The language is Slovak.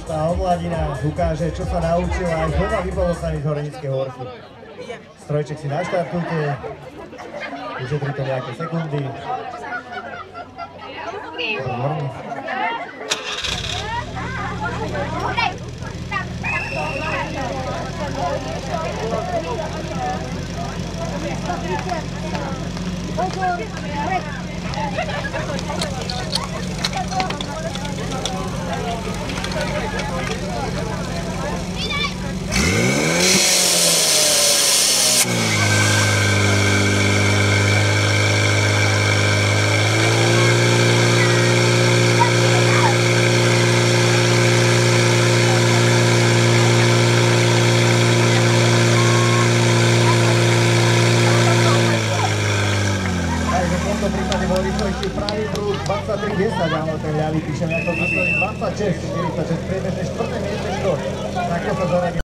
tá omladina ukáže, čo sa naučila aj doma vypolosaní z Horenickej Hôrky. Strojček si naštartujte, ušetríte nejaké sekundy. Pravý prúd 23.10, áno, ten ľavý píšem ako 26, 46, priebežné 4. miestečko, takto sa zaradí.